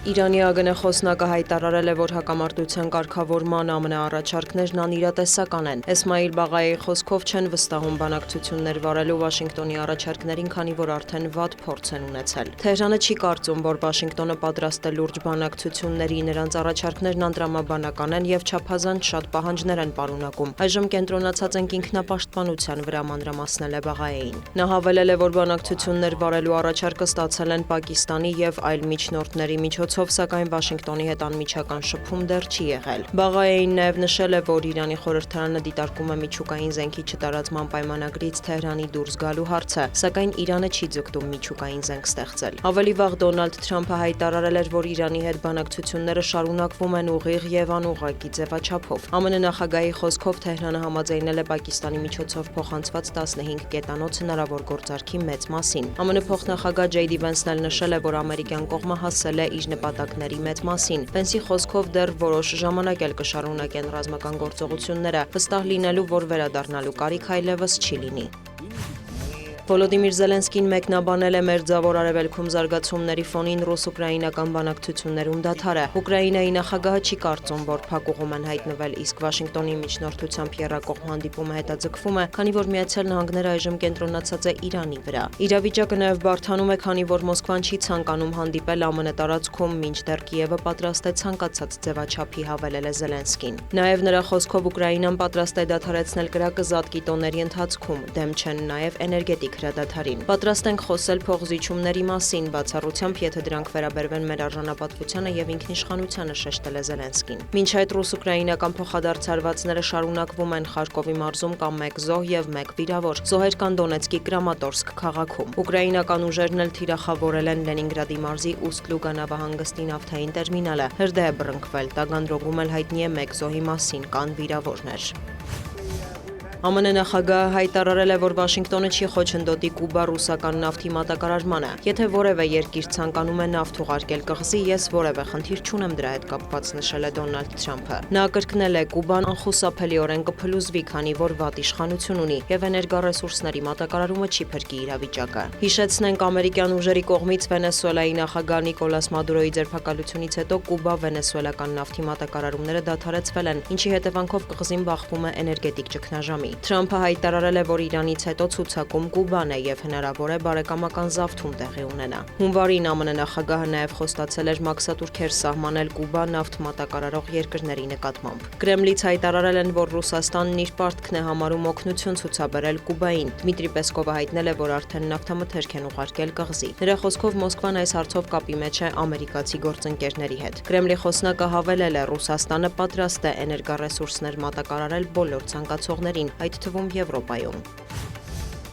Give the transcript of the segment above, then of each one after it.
Իրանի ԱԳՆ խոսնակը հայտարարել է, որ հակամարտության կարգավորման ամենաառաջարկներն անիրատեսական են։ Էսմայիլ Բաղայիի խոսքով չեն վստահում բանակցություններ վարելու Վաշինգտոնի առաջարկներին, քանի որ արդեն վատ փորձ են ունեցել։ Թեհրանը չի կարծում, որ Վաշինգտոնը պատրաստ է լուրջ բանակցությունների, նրանց առաջարկներն անտրամաբանական են եւ չափազանց շատ պահանջներ են պարունակում։ Այժմ կենտրոնացած ենք ինքնապաշտպանության վրա, մանրամասնել է Բաղայիին։ Նա հավելել է, որ բանակցություններ վարելու առաջարկը ստացել են Պակիստանի եւ այլ միջնորդների միջոցով, սակայն Վաշինգտոնի հետ անմիջական շփում դեռ չի եղել։ Բաղայիին նաև նշել է, որ Իրանի խորհրդարանը դիտարկում է միջուկային զենքի չտարածման պայմանագրից Թեհրանի դուրս գալու հարցը, սակայն Իրանը չի ձգտում միջուկային զենք ստեղծել։ Ավելի վաղ Դոնալդ Թրամփը հայտարարել էր, որ Իրանի հետ բանակցությունները շարունակվում են ուղիղ եւ անուղղակի ձևաչափով։ ԱՄՆ նախագահի խոսքով Թեհրանը համաձայնել է Պակիստանի միջոցով փոխանցված 15 կետանոց հնարավոր գործարքի մեծ մասին։ ԱՄՆ փոխնախագահ Ջեյդի Վենսն էլ նշել է, որ ամերիկյան կողմը հասել է իր նպատակների մեծ մասին։ Վենսի խոսքով դեռ որոշ ժամանակ էլ կշարունակեն ռազմական գործողությունները, վստահ լինելու, որ վերադառնալու կարիք այլևս չի լինի։ Վոլոդիմիր Զելենսկին մեկնաբանել է Մերձավոր Արևելքում զարգացումների ֆոնին ռուս-ուկրաինական բանակցություններում դադարը։ Ուկրաինայի նախագահը չի կարծում, որ փակուղում են հայտնվել, իսկ Վաշինգտոնի միջնորդությամբ եռակողմ հանդիպումը հետաձգվում է, քանի որ Միացյալ Նահանգները այժմ կենտրոնացած է Իրանի վրա։ Իրավիճակը նաև բարդանում է, քանի որ Մոսկվան չի ցանկանում հանդիպել ԱՄՆ տարածքում, մինչդեռ Կիևը պատրաստ է ցանկացած ձևաչափի, հավելել է Զելենսկին։ Նաև նրա խոսքով Ուկրաինան պատրաստ է դադարեցնել կրակը զատկի տոների ընթացքում, դեմ չեն նաև էներգետիկ հրադադարին։ Պատրաստ ենք խոսել փոխզիջումների մասին, բացառությամբ, եթե դրանք վերաբերվեն մեր արժանապատվությանը եւ ինքնիշխանությանը, շեշտել է Զելենսկին։ Մինչ այդ ռուս-ուկրաինական փոխադարձարվածները շարունակվում են Խարկովի մարզում կա 1 զոհ եւ 1 վիրավոր։ Զոհեր կան Դոնեցկի Կրամատորսկ քաղաքում։ Ուկրաինական ուժերն էլ թիրախավորել են Լենինգրադի մարզի Ուստ-Լուգա նավահանգստի նավթային տերմինալը։ Հրդեհ է բռնկվել, Տագանրոգում էլ հայտնի է 1 զոհի մասին, կան վիրավորներ։ ԱՄՆ նախագահը հայտարարել է, որ Վաշինգտոնը չի խոչընդոտի Կուբա-ռուսական նավթի մատակարարմանը։ Եթե որևէ երկիր ցանկանում է նավթ ուղարկել կղզի, ես որևէ խնդիր չունեմ դրա հետ կապված, նշել է Դոնալդ Թրամփը։ Նա կրկնել է, Կուբան անխուսափելիորեն կփլուզվի, քանի որ վատ իշխանություն ունի եւ էներգառեսուրսների մատակարարումը չի փրկի իրավիճակը։ Հիշեցնենք, ամերիկյան ուժերի կողմից Վենեսուելայի նախագահ Նիկոլաս Մադուրոյի ձերբակալությունից հետո Կուբա-վենեսուելական նավթի մատակարարումները դադարեցվել են, ինչի հետևանքով կղզին բախվում է էներգետիկ ճգնաժամի։ Թրամփը հայտարարել է, որ Իրանից հետո ցուցակում Կուբան է եւ հնարավոր է բարեկամական զավթում տեղի ունենա։ Հունվարին ԱՄՆ նախագահը նաեւ խոստացել էր մաքսատուրքեր սահմանել Կուբա նավթ մատակարարող երկրների նկատմամբ։ Կրեմլից հայտարարել են, որ Ռուսաստանն իր պարտքն է համարում օգնություն ցուցաբերել Կուբային։ Դմիտրի Պեսկովը հայտնել է, որ արդեն նավթամթերք են ուղարկել կղզի։ Նրա խոսքով Մոսկվան այս հարցով կապի մեջ է ամերիկացի գործընկերների հետ։ Կրեմլի խոսնակը հավելել է, Ռուսաստանը պատրաստ է էներգառեսուրսներ մատակարարել բոլոր ցանկացողներին, այդ թվում Եվրոպայում։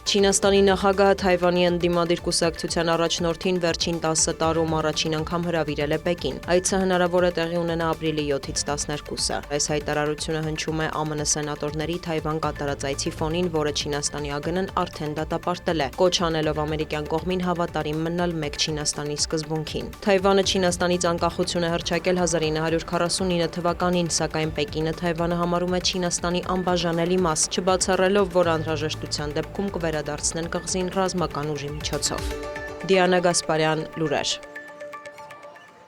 Չինաստանի նախագահը Թայվանի ընդդիմադիր կուսակցության առաջնորդին վերջին 10 տարում առաջին անգամ հրավիրել է Պեկին։ Այցը հնարավոր է տեղի ունենա ապրիլի 7-ից 12-ը։ Այս հայտարարությունը հնչում է ԱՄՆ սենատորների Թայվան կատարած այցի ֆոնին, որը Չինաստանի ԱԳՆ-ն արդեն դատապարտել է, կոչ անելով ամերիկյան կողմին հավատարիմ մնալ մեկ Չինաստանի սկզբունքին։ Թայվանը Չինաստանից անկախություն է հռչակել 1949 թվականին, սակայն Պեկինը Թայվանը համարում է Չինաստանի անբաժանելի մաս, չբացառելով, որ անհրաժեշտության դեպքում կվերադարձնեն կղզին ռազմական ուժի միջոցով։ Դիանա Գասպարյան, լուրեր։